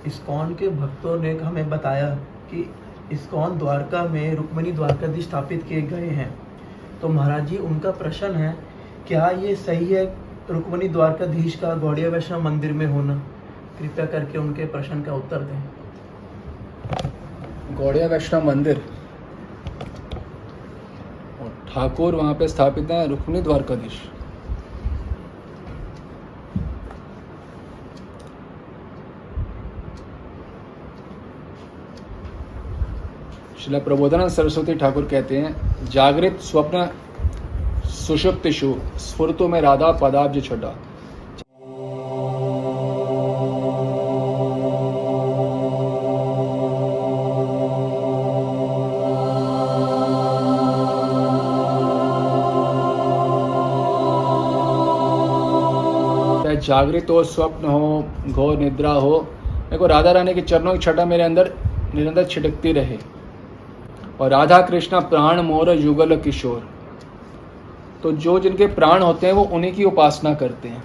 ISKCON के भक्तों ने हमें बताया कि इस्कॉन द्वारका में रुक्मिणी द्वारकाधीश स्थापित किए गए हैं। तो महाराज जी, उनका प्रश्न है, क्या ये सही है रुक्मिणी द्वारकाधीश का गौड़िया वैष्णव मंदिर में होना? कृपया करके उनके प्रश्न का उत्तर दें। गौड़िया वैष्णव मंदिर और ठाकुर वहाँ पे स्थापित है रुक्मिणी द्वारकाधीश। श्रील प्रबोधानंद सरस्वती ठाकुर कहते हैं, जागृत स्वप्न सुषुप्तिषु स्फुरतु में राधा पदाब्ज छटा। चाहे जागृत हो, स्वप्न हो, घोर निद्रा हो, मेरे को राधा रानी के चरणों की छटा मेरे अंदर निरंतर छिटकती रहे। और राधा कृष्णा प्राण मोर युगल किशोर, तो जो जिनके प्राण होते हैं वो उन्हीं की उपासना करते हैं।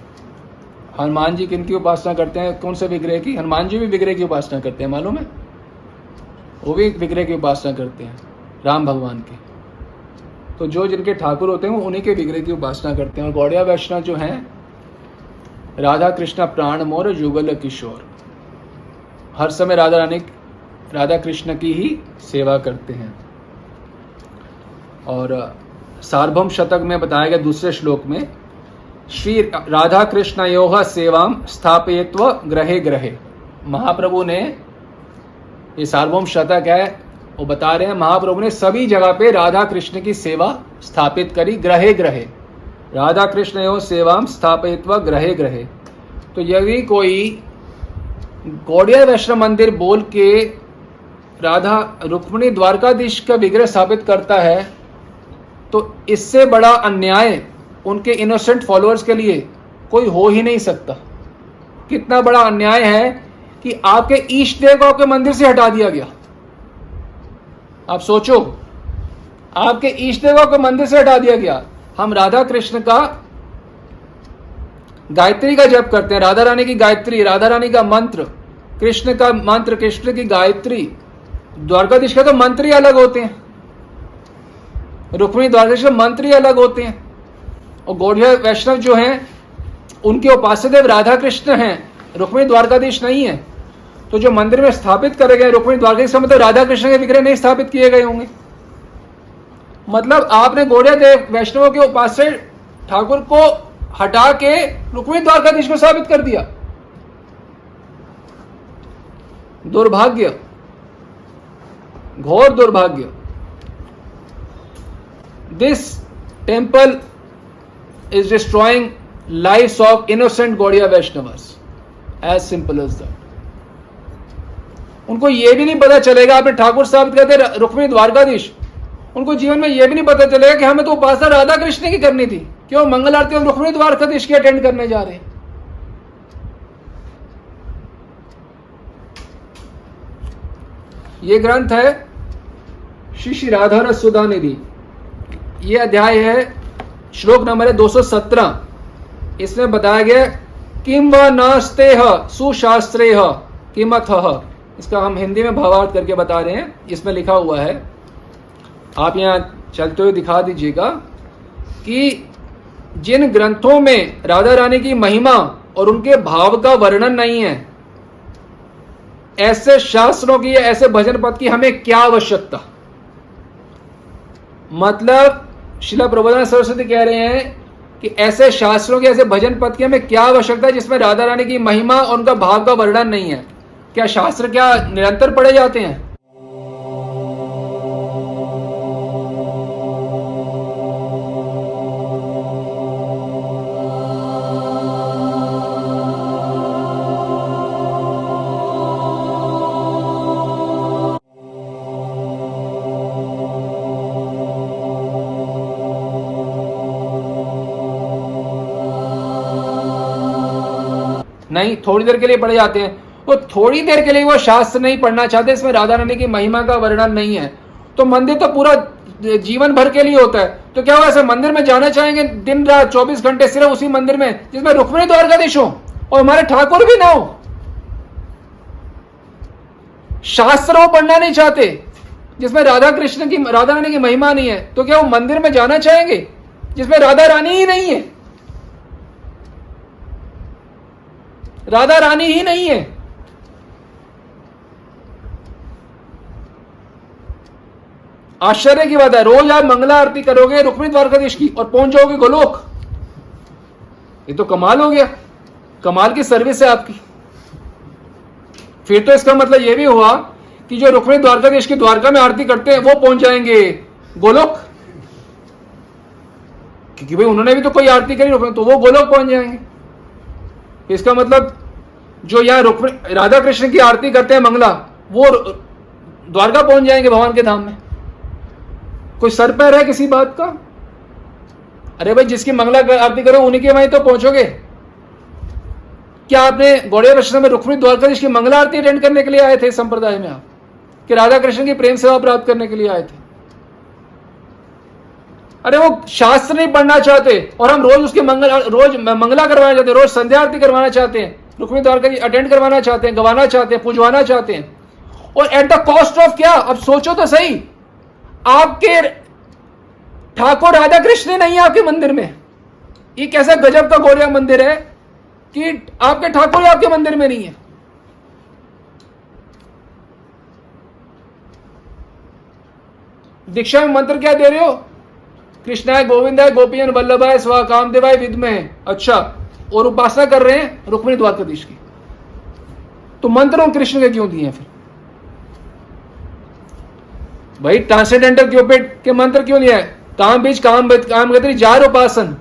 हनुमान जी किनकी उपासना करते हैं? कौन से विग्रह की? हनुमान जी भी विग्रह की उपासना करते हैं, मालूम है? वो भी विग्रह की उपासना करते हैं, राम भगवान के। तो जो जिनके ठाकुर होते हैं वो उन्हीं के विग्रह की उपासना करते हैं। और गौड़िया वैष्णव जो हैं, राधा कृष्णा प्राण मोर युगल किशोर, हर समय राधा कृष्ण की ही सेवा करते हैं। और सार्वभौम शतक में बताया गया दूसरे श्लोक में, श्री राधा कृष्णयोः सेवाम स्थापयित्वा ग्रहे ग्रहे। महाप्रभु ने, ये सार्वभौम शतक है, वो बता रहे हैं महाप्रभु ने सभी जगह पे राधा कृष्ण की सेवा स्थापित करी, ग्रहे ग्रहे। राधा कृष्णयोः सेवाम स्थापयित्वा ग्रहे ग्रहे। तो यदि कोई गौड़िया वैष्णव मंदिर बोल के राधा रुक्मिणी द्वारकाधीश का विग्रह स्थापित करता है, तो इससे बड़ा अन्याय उनके इनोसेंट फॉलोअर्स के लिए कोई हो ही नहीं सकता। कितना बड़ा अन्याय है कि आपके ईष्ट देव को आपके मंदिर से हटा दिया गया। आप सोचो, आपके ईष्ट देव को मंदिर से हटा दिया गया। हम राधा कृष्ण का गायत्री का जप करते हैं, राधा रानी की गायत्री, राधा रानी का मंत्र, कृष्ण का मंत्र, कृष्ण की गायत्री। द्वारकाधीश का तो मंत्र ही अलग होते हैं, रुक्मिणी द्वारकाधीश के मंत्र ही अलग होते हैं। और गौड़िया वैष्णव जो हैं, उनके उपास्य देव राधा कृष्ण हैं, रुक्मिणी द्वारकाधीश नहीं है। तो जो मंदिर में स्थापित करे गए रुक्मिणी द्वारकाधीश का मतलब राधा कृष्ण के विग्रह नहीं स्थापित किए गए होंगे। मतलब आपने गौड़िया देव वैष्णवों के उपास्य ठाकुर को हटा के रुक्मिणी द्वारकाधीश को स्थापित कर दिया। दुर्भाग्य, घोर दुर्भाग्य। This temple is destroying lives of innocent Gaudiya Vaishnavas. As simple as that. उनको ये भी नहीं पता चलेगा, आपने ठाकुर स्थापित करते रुक्मिणी द्वारकाधीश, उनको जीवन में ये भी नहीं पता चलेगा कि हमें तो उपासना राधा कृष्ण की करनी थी, क्यों मंगल आरती हम रुक्मिणी द्वारकाधीश की अटेंड करने जा रहे हैं। ये ग्रंथ है श्री श्री राधा रस सुधा निधि। ये अध्याय है, श्लोक नंबर है 217। इसमें बताया गया किम व नस्तेह सुशास्त्रेह किमथः। इसका हम हिंदी में भावार्थ करके बता रहे हैं। इसमें लिखा हुआ है, आप यहां चलते हुए दिखा दीजिएगा, कि जिन ग्रंथों में राधा रानी की महिमा और उनके भाव का वर्णन नहीं है, ऐसे शास्त्रों की, ऐसे भजन पद की हमें क्या आवश्यकता। मतलब श्रील प्रबोधानंद सरस्वती कह रहे हैं कि ऐसे शास्त्रों के, ऐसे भजन पद की हमें क्या आवश्यकता है जिसमें राधा रानी की महिमा और उनका भाव का वर्णन नहीं है। क्या शास्त्र क्या निरंतर पढ़े जाते हैं? नहीं, थोड़ी देर के लिए पढ़े जाते हैं। वो थोड़ी देर के लिए वो शास्त्र नहीं पढ़ना चाहते, इसमें राधा रानी की महिमा का वर्णन नहीं है। तो मंदिर तो पूरा जीवन भर के लिए होता है, तो क्या वो ऐसे मंदिर में जाना चाहेंगे दिन रात 24 घंटे सिर्फ उसी मंदिर में जिसमें रुक्मिणी द्वारकाधीश हो और हमारे ठाकुर भी ना हो? शास्त्र वो पढ़ना नहीं चाहते जिसमें राधा रानी की महिमा नहीं है, तो क्या वो मंदिर में जाना चाहेंगे जिसमें राधा रानी ही नहीं है? राधा रानी ही नहीं है। आश्चर्य की बात है, रोज आप मंगला आरती करोगे रुक्मिणी द्वारकाधीश की और पहुंच जाओगे गोलोक। ये तो कमाल हो गया, कमाल की सर्विस है आपकी। फिर तो इसका मतलब यह भी हुआ कि जो रुक्मिणी द्वारकाधीश की द्वारका में आरती करते हैं वो पहुंच जाएंगे गोलोक, क्योंकि भाई उन्होंने भी तो कोई आरती करी रुक्मिणी, तो वो गोलोक पहुंच जाएंगे। इसका मतलब जो यहां रुक्मिणी राधा कृष्ण की आरती करते हैं मंगला, वो द्वारका पहुंच जाएंगे भगवान के धाम में। कोई सर पैर है किसी बात का? अरे भाई जिसकी मंगला आरती करो उन्हीं के वहीं तो पहुंचोगे। क्या आपने गौड़िया वैष्णव में रुक्मिणी द्वारकाधीश की मंगला आरती अटेंड करने के लिए आए थे संप्रदाय में आप, कि राधा कृष्ण की प्रेम सेवा प्राप्त करने के लिए आए थे? अरे वो शास्त्र नहीं पढ़ना चाहते और हम रोज उसकी रोज मंगला करवाना चाहते हैं, रोज संध्या आरती करवाना चाहते हैं, रुक्मिणी द्वारकाधीश अटेंड करवाना चाहते हैं, गवाना चाहते हैं, पूजवाना चाहते हैं, और एट द कॉस्ट ऑफ क्या? अब सोचो तो सही, आपके ठाकुर राधा कृष्ण नहीं है आपके मंदिर में। ये कैसा गजब का गौड़िया मंदिर है कि आपके ठाकुर आपके मंदिर में नहीं है। दीक्षा में मंत्र क्या दे रहे हो? कृष्णाय गोविंदाय गोपीजन वल्लभाय स्वा कामदेवाय विद्महे। अच्छा, और उपासना कर रहे हैं रुक्मिणी द्वारकाधीश की, तो मंत्र कृष्ण के क्यों दिए हैं फिर? भाई ट्रांसेंडेंटल क्यूपिड के मंत्र क्यों दिया है? काम बीज काम गति जार उपासन,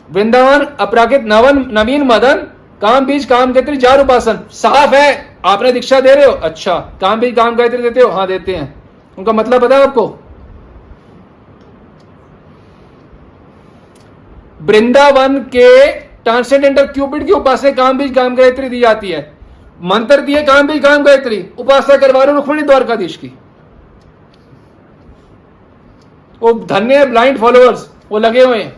वृंदावन अपराकित नवीन मदन, काम बीज काम गायत्री जार उपासन। साफ है, आपने दीक्षा दे रहे हो, अच्छा काम बीज काम गायत्री देते हो? हाँ देते हैं। उनका मतलब पता है आपको? वृंदावन के ट्रांसेंडेंटल क्यूपिड की उपासना काम बीज काम गायत्री दी जाती है, मंत्र दिए काम बीज काम गायत्री, उपासना करवा रहे रुक्मिणी द्वारकाधीश की। वो धन्य है ब्लाइंड फॉलोअर्स, वो लगे हुए हैं।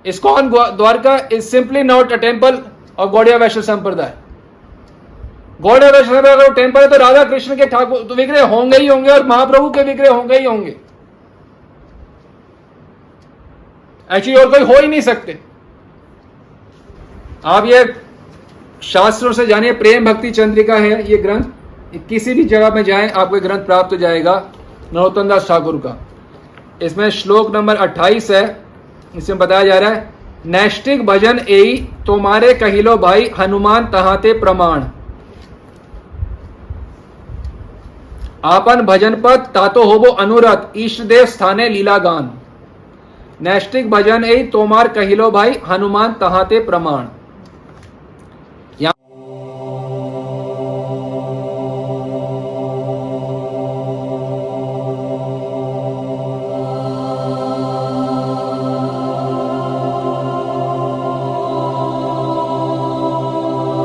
ISKCON Dwarka is simply not a temple of Gaudiya Vaishnava संप्रदाय। गौड़िया वैष्णव संप्रदाय का टेम्पल है तो राधा कृष्ण के ठाकुर तो विग्रह होंगे ही होंगे और महाप्रभु के विग्रह होंगे ही होंगे। एक्चुअली और कोई हो ही नहीं सकते। आप ये शास्त्रों से जानिए, प्रेम भक्ति चंद्रिका है ये ग्रंथ, किसी भी जगह में जाएं आपको ये ग्रंथ प्राप्त हो जाएगा नरोत्तम दास ठाकुर का। इसमें श्लोक नंबर 28 है, इसमें बताया जा रहा है, नैष्टिक भजन एई तुम्हारे कहिलो भाई हनुमान तहाते प्रमाण, आपन भजन पद तातो होबो अनुरत ईष्ट देव स्थाने लीला गान। नैष्टिक भजन एई तोमार कहिलो भाई हनुमान तहाते प्रमाण।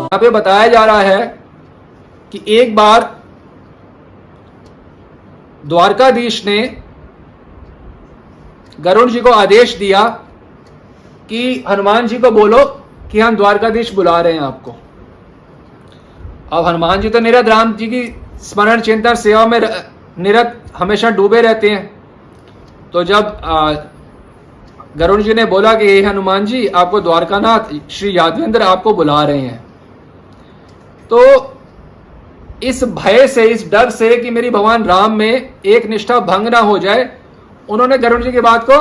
यहाँ पे बताया जा रहा है कि एक बार द्वारकाधीश ने गरुड़ जी को आदेश दिया कि हनुमान जी को बोलो कि हम द्वारकाधीश बुला रहे हैं आपको। अब हनुमान जी तो निरत राम जी की स्मरण चिंतन सेवा में निरत हमेशा डूबे रहते हैं। तो जब गरुड़ जी ने बोला कि हे हनुमान जी, आपको द्वारकानाथ श्री यादवेंद्र आपको बुला रहे हैं, तो इस भय से, इस डर से कि मेरी भगवान राम में एक निष्ठा भंग ना हो जाए, उन्होंने गरुड़ जी की बात को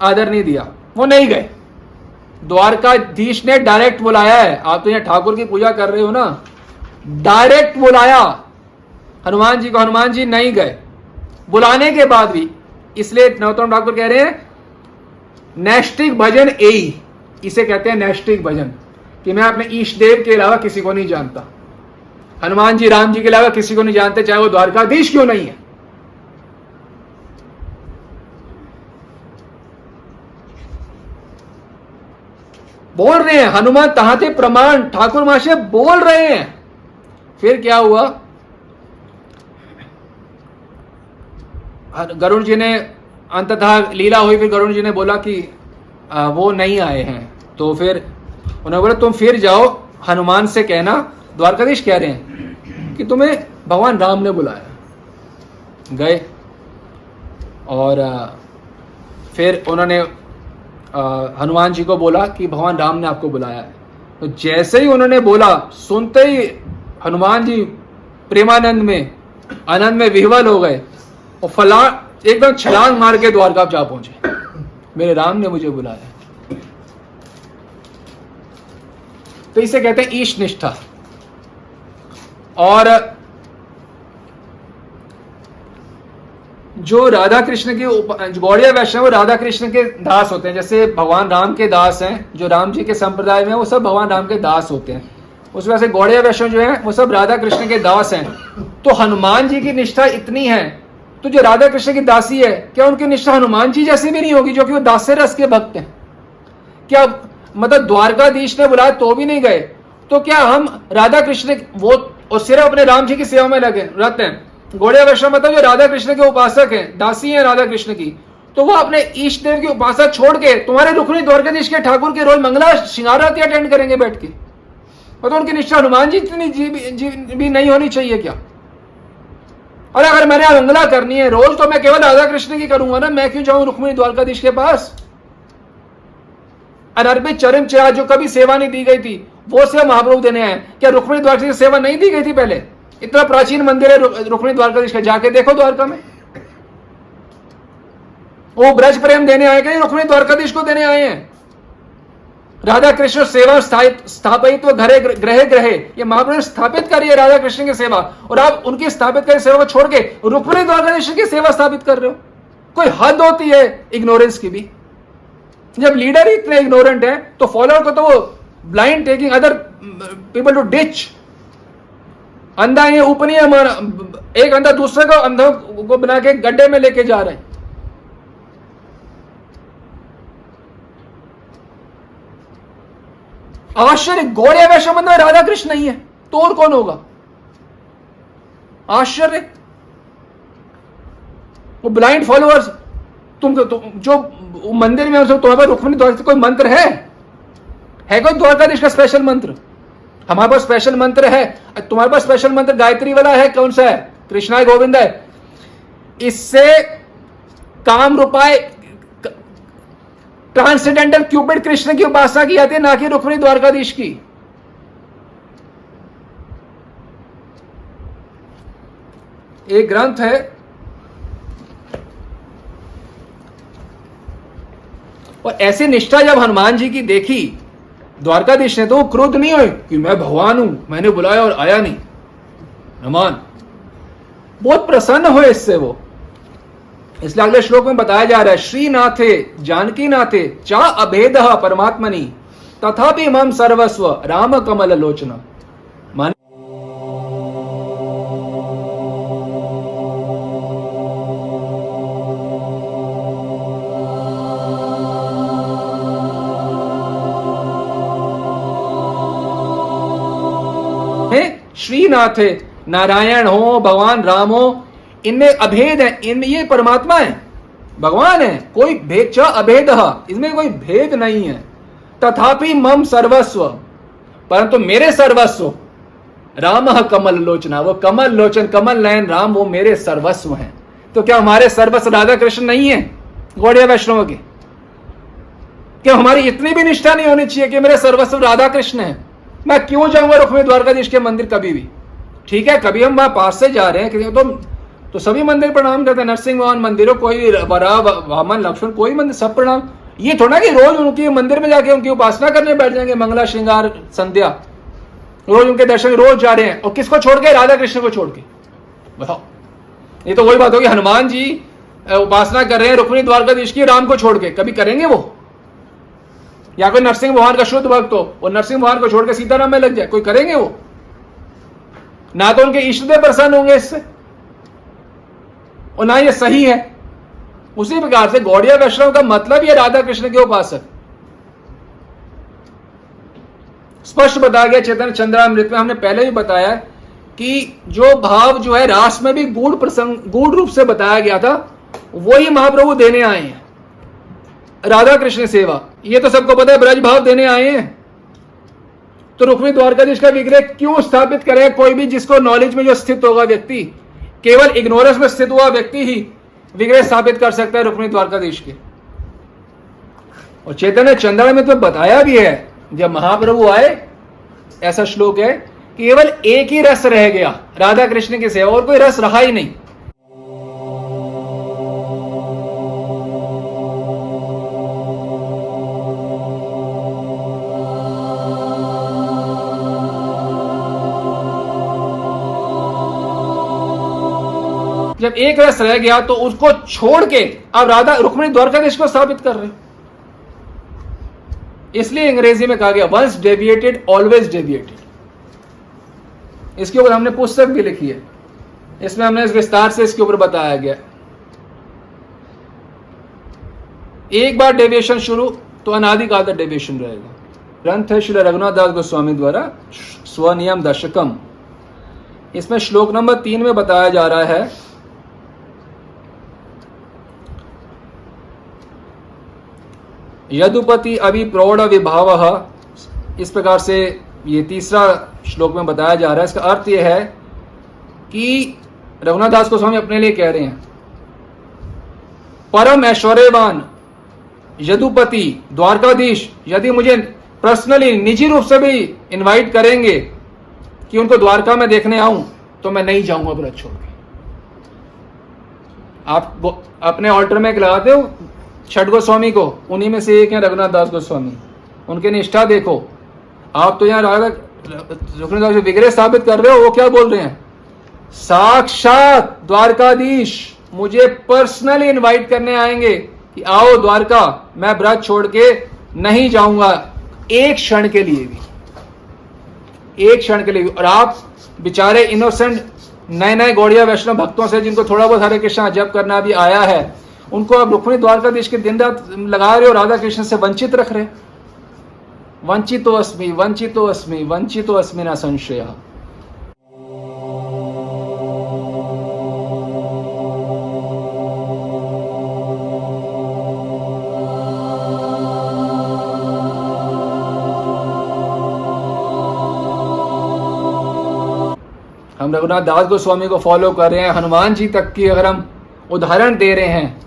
आदर नहीं दिया, वो नहीं गए। द्वारकाधीश ने डायरेक्ट बुलाया है। आप तो यहाँ ठाकुर की पूजा कर रहे हो ना, डायरेक्ट बुलाया हनुमान जी को, हनुमान जी नहीं गए। बुलाने के बाद भी, इसलिए नरोत्तम ठाकुर कह रहे हैं नैष्टिक भजन एई, इसे कहते हैं नैष्टिक भजन, कि मैं अपने ईष्ट देव के अलावा किसी को नहीं जानता। हनुमान जी राम जी के अलावा किसी को नहीं जानते, चाहे वो द्वारकाधीश क्यों नहीं है। बोल रहे हैं हनुमान तहाते प्रमाण, ठाकुर महाशय बोल रहे हैं। फिर क्या हुआ, गरुड़ जी ने अंततः लीला हुई, फिर गरुड़ जी ने बोला कि वो नहीं आए हैं। तो फिर उन्होंने बोला तुम फिर जाओ हनुमान से कहना, द्वारकाधीश कह रहे हैं कि तुम्हें भगवान राम ने बुलाया। गए और फिर उन्होंने हनुमान जी को बोला कि भगवान राम ने आपको बुलाया है। तो जैसे ही उन्होंने बोला, सुनते ही हनुमान जी प्रेमानंद में, आनंद में विह्वल हो गए और एकदम छलांग मार के द्वारका जा पहुंचे, मेरे राम ने मुझे बुलाया। तो इसे कहते हैं ईश निष्ठा। और जो राधा कृष्ण की गौड़िया वैष्णव राधा कृष्ण के दास होते हैं, जैसे भगवान राम के दास हैं, जो राम जी के संप्रदाय में वो सब भगवान राम के दास होते हैं। उस वजह से गौड़िया वैष्णव जो है वो सब राधा कृष्ण के दास हैं। तो हनुमान जी की निष्ठा इतनी है, तो जो राधा कृष्ण की दासी है, क्या उनकी निष्ठा हनुमान जी जैसी भी नहीं होगी, जो कि वो दास्य रस के भक्त हैं? क्या मतलब द्वारकाधीश ने बुलाया तो भी नहीं गए, तो क्या हम राधा कृष्ण वो और सिर्फ अपने राम जी की सेवा में लगे रहते हैं? गौड़िया वैष्णव मतलब जो राधा कृष्ण के उपासक हैं, दासी हैं राधा कृष्ण की, तो वो अपने इष्ट देव की उपासना छोड़ के तुम्हारे रुक्मिणी द्वारकाधीश के ठाकुर के रोज मंगला श्रृंगार आरती अटेंड करेंगे बैठ के? तो उनकी निष्ठा हनुमान जी इतनी भी नहीं होनी चाहिए क्या? और अगर मैंने मंगला करनी है रोज, तो मैं केवल राधा कृष्ण की करूंगा ना, मैं क्यों जाऊं रुक्मिणी द्वारकाधीश के पास? अनर्पित चरण चिराग जो कभी सेवा नहीं दी गई थी, वो सेवा महाप्रभु देने आए। क्या रुक्मिणी द्वारकाधीश की सेवा नहीं दी गई थी पहले? इतना प्राचीन मंदिर है रुक्मिणी द्वारकाधीश का, जाके देखो द्वारका में। वो ब्रज प्रेम देने आए कि रुक्मिणी द्वारकाधीश को देने आए हैं? राधा कृष्ण सेवा स्थापित घरे ग्रहे ग्रहे, ये महाप्रभु ने स्थापित करी है राधा कृष्ण की सेवा, और आप उनकी स्थापित करी सेवा को छोड़ के रुक्मिणी द्वारकाधीश की सेवा स्थापित कर रहे हो। कोई हद होती है इग्नोरेंस की भी। जब लीडर ही इतने इग्नोरेंट है, तो फॉलोअर को तो वो blind taking other people to ditch. अंधा ये ऊपरी हमारा, एक अंधा दूसरे को अंधा को बना के गड्ढे में लेके जा रहे हैं। आश्चर्य, गौड़िया वैष्णव मतलब राधा कृष्ण नहीं है तो और कौन होगा? आश्चर्य। वो ब्लाइंड फॉलोअर्स, तुम जो मंदिर में तुम्हारे पास रुक्मिणी द्वारका कोई मंत्र है कोई द्वारकाधीश का स्पेशल मंत्र? हमारे पास स्पेशल मंत्र है। तुम्हारे पास स्पेशल मंत्र गायत्री वाला है, कौन सा है? कृष्णाय गोविंद है। इससे काम रूपाय ट्रांसेंडेंटल क्यूपिड कृष्ण की उपासना की जाती है, ना कि रुक्मिणी द्वारकाधीश की। एक ग्रंथ है, और ऐसी निष्ठा जब हनुमान जी की देखी द्वारकाधीश ने, तो वो क्रोध नहीं हुए कि मैं भगवान हूं, मैंने बुलाया और आया नहीं। हनुमान बहुत प्रसन्न हुए इससे वो। इसलिए अगले श्लोक में बताया जा रहा है, श्रीनाथे जानकी नाथे चा अभेद परमात्मनि तथापि मम सर्वस्व राम कमल लोचना। मान श्रीनाथ है, नारायण हो, भगवान राम हो, इनमें अभेद है, इनमें ये परमात्मा है, भगवान है, कोई भेद च अभेद, इसमें कोई भेद नहीं है। तथापि मम सर्वस्व, परंतु मेरे सर्वस्व राम कमल लोचना, वो कमल लोचन कमल नयन राम, वो मेरे सर्वस्व हैं। तो क्या हमारे सर्वस्व राधा कृष्ण नहीं है गौड़िया वैष्णव के? क्या हमारी इतनी भी निष्ठा नहीं होनी चाहिए कि मेरे सर्वस्व राधा कृष्ण है? मैं क्यों जाऊंगा रुक्मिणी द्वारकाधीश के मंदिर कभी भी? ठीक है, कभी हम वहां पास से जा रहे हैं तो सभी मंदिर प्रणाम करते हैं, नरसिंह भगवान मंदिरों, कोई वरा वामन लक्ष्मण, कोई मंदिर सब प्रणाम। ये थोड़ा कि रोज उनके मंदिर में जाके उनकी उपासना करने बैठ जाएंगे, मंगला श्रृंगार संध्या, रोज उनके दर्शन रोज जा रहे हैं, और किसको छोड़ के? राधा कृष्ण को छोड़ के। बताओ, ये तो वही बात होगी, हनुमान जी उपासना कर रहे हैं रुक्मिणी द्वारकाधीश की, राम को छोड़ के। कभी करेंगे वो? या कोई नरसिंह भगवान का शुद्ध भक्त हो, वो नरसिंह भगवान को छोड़ के सीताराम में लग जाए, कोई करेंगे वो? ना तो उनके इष्ट देव प्रसन्न होंगे इससे, और ना ये सही है। उसी प्रकार से गौड़िया वैष्णव का मतलब ये राधा कृष्ण के उपासक। स्पष्ट बताया गया चैतन्य चंद्रामृत में, हमने पहले भी बताया कि जो भाव जो है रास में भी गूढ़ रूप से बताया गया था, वही महाप्रभु देने आए हैं। राधा कृष्ण सेवा, ये तो सबको पता है, ब्रज भाव देने आए हैं। तो रुक्मिणी द्वारकाधीश का विग्रह क्यों स्थापित करेगा कोई भी जिसको नॉलेज में जो स्थित होगा व्यक्ति? केवल इग्नोरेंस में स्थित हुआ व्यक्ति ही विग्रह स्थापित कर सकता है रुक्मिणी द्वारकाधीश के। और चैतन्य चंद्र में तो बताया भी है, जब महाप्रभु आए, ऐसा श्लोक है, केवल एक ही रस रह गया, राधा कृष्ण की सेवा, और कोई रस रहा ही नहीं। जब एक रस रह गया तो उसको छोड़ के अब राधा रुक्मिणी द्वारकाधीश को स्थापित कर रहे हो। इसलिए अंग्रेजी में कहा गया वंस डेविएटेड ऑलवेज डेविएटेड। इसके ऊपर हमने पुस्तक भी लिखी है, इसमें हमने इस विस्तार से इसके ऊपर बताया गया। एक बार डेविएशन शुरू तो अनादिकाल तक डेविएशन रहेगा। ग्रंथ है श्री रघुनाथ दास गोस्वामी द्वारा स्वनियम दशकम। इसमें श्लोक नंबर 3 में बताया जा रहा है, यदुपति अभि प्रौढ़ विभावः। इस प्रकार से ये तीसरा श्लोक में बताया जा रहा है। इसका अर्थ यह है कि रघुनाथ दास गोस्वामी अपने लिए कह रहे हैं, परम ऐश्वर्यवान यदुपति द्वारकाधीश यदि मुझे पर्सनली निजी रूप से भी इनवाइट करेंगे कि उनको द्वारका में देखने आऊं, तो मैं नहीं जाऊंगा व्रत छोड़ के। आप अपने ऑल्टर में लगाते हो छठ गोस्वामी को, उन्हीं में से एक है रघुनाथ दास गोस्वामी। उनके निष्ठा देखो। आप तो यहाँ राधा विग्रह स्थापित कर रहे हो, वो क्या बोल रहे हैं, साक्षात द्वारकाधीश मुझे पर्सनली इनवाइट करने आएंगे कि आओ द्वारका, मैं व्रत छोड़ के नहीं जाऊंगा एक क्षण के लिए भी, एक क्षण के लिए भी। और आप बेचारे इनोसेंट नए नए गौड़िया वैष्णव भक्तों से, जिनको थोड़ा बहुत हरे कृष्णा जप करना भी आया है, उनको आप रुक्मिणी द्वारकाधीश के दिन रात लगा रहे हो, राधा कृष्ण से वंचित रख रहे। वंचितो अस्मि वंचितो अस्मि वंचितो अस्मि न संशय। हम रघुनाथ दास गोस्वामी को फॉलो कर रहे हैं, हनुमान जी तक की अगर हम उदाहरण दे रहे हैं,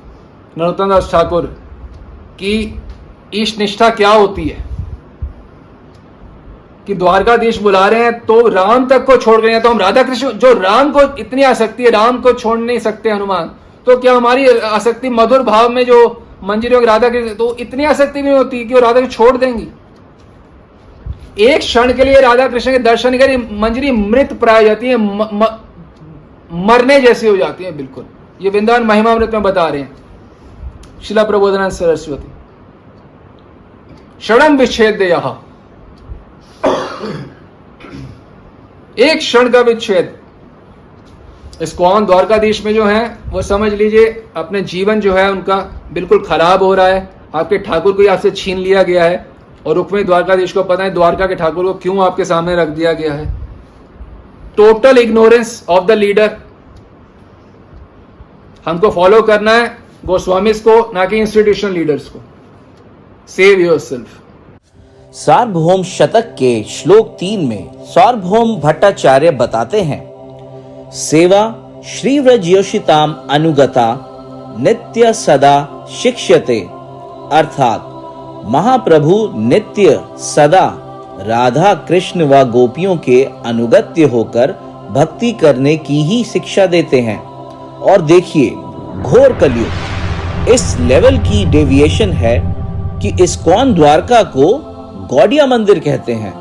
नरोत्तम दास ठाकुर की ईश निष्ठा क्या होती है, कि द्वारकाधीश बुला रहे हैं तो राम तक को छोड़ रहे हैं। तो हम राधा कृष्ण, जो राम को इतनी आसक्ति है, राम को छोड़ नहीं सकते हनुमान, तो क्या हमारी आसक्ति मधुर भाव में जो मंजरी होगी राधा कृष्ण, तो इतनी आसक्ति नहीं होती कि वो राधा को छोड़ देंगी। एक क्षण के लिए राधा कृष्ण के दर्शन करी मंजरी मृत प्राय जाती है, मरने जैसी हो जाती है बिल्कुल। ये वृंदावन महिमामृत में बता रहे हैं शिला प्रबोधनानंद सरस्वती। क्षणम विच्छेद यह, एक क्षण का विच्छेद। इस्कॉन द्वारकाधीश में जो है वो समझ लीजिए अपने जीवन जो है उनका बिल्कुल खराब हो रहा है। आपके ठाकुर को आपसे छीन लिया गया है, और रुक्मिणी द्वारकाधीश को पता है द्वारका के ठाकुर को क्यों आपके सामने रख दिया गया है। Total ignorance of the leader. हमको फॉलो करना है गोस्वामीज को, ना कि इंस्टीट्यूशनल लीडर्स को। Save yourself. सार्वभौम शतक के श्लोक 3 में सार्वभौम भट्टाचार्य बताते हैं, सेवा श्रीव्रज योषिताम अनुगता नित्य सदा शिक्ष्यते, अर्थात महाप्रभु नित्य सदा राधा कृष्ण व गोपियों के अनुगत्य होकर भक्ति करने की ही शिक्षा देते हैं। और देखिए, घोर कलयुग इस लेवल की डेविएशन है कि इस्कॉन द्वारका को गौड़िया मंदिर कहते हैं,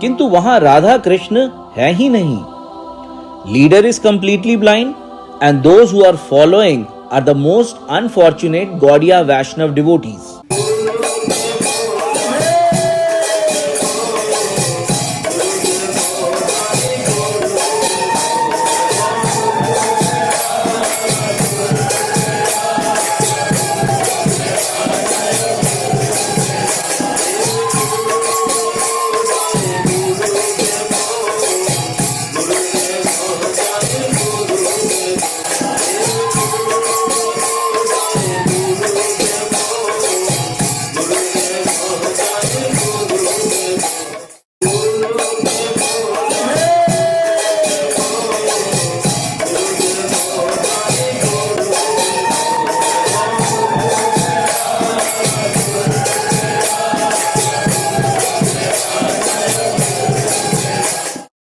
किंतु वहां राधा कृष्ण है ही नहीं। Leader is completely blind and those who are following are the most unfortunate Gaudiya Vaishnava devotees.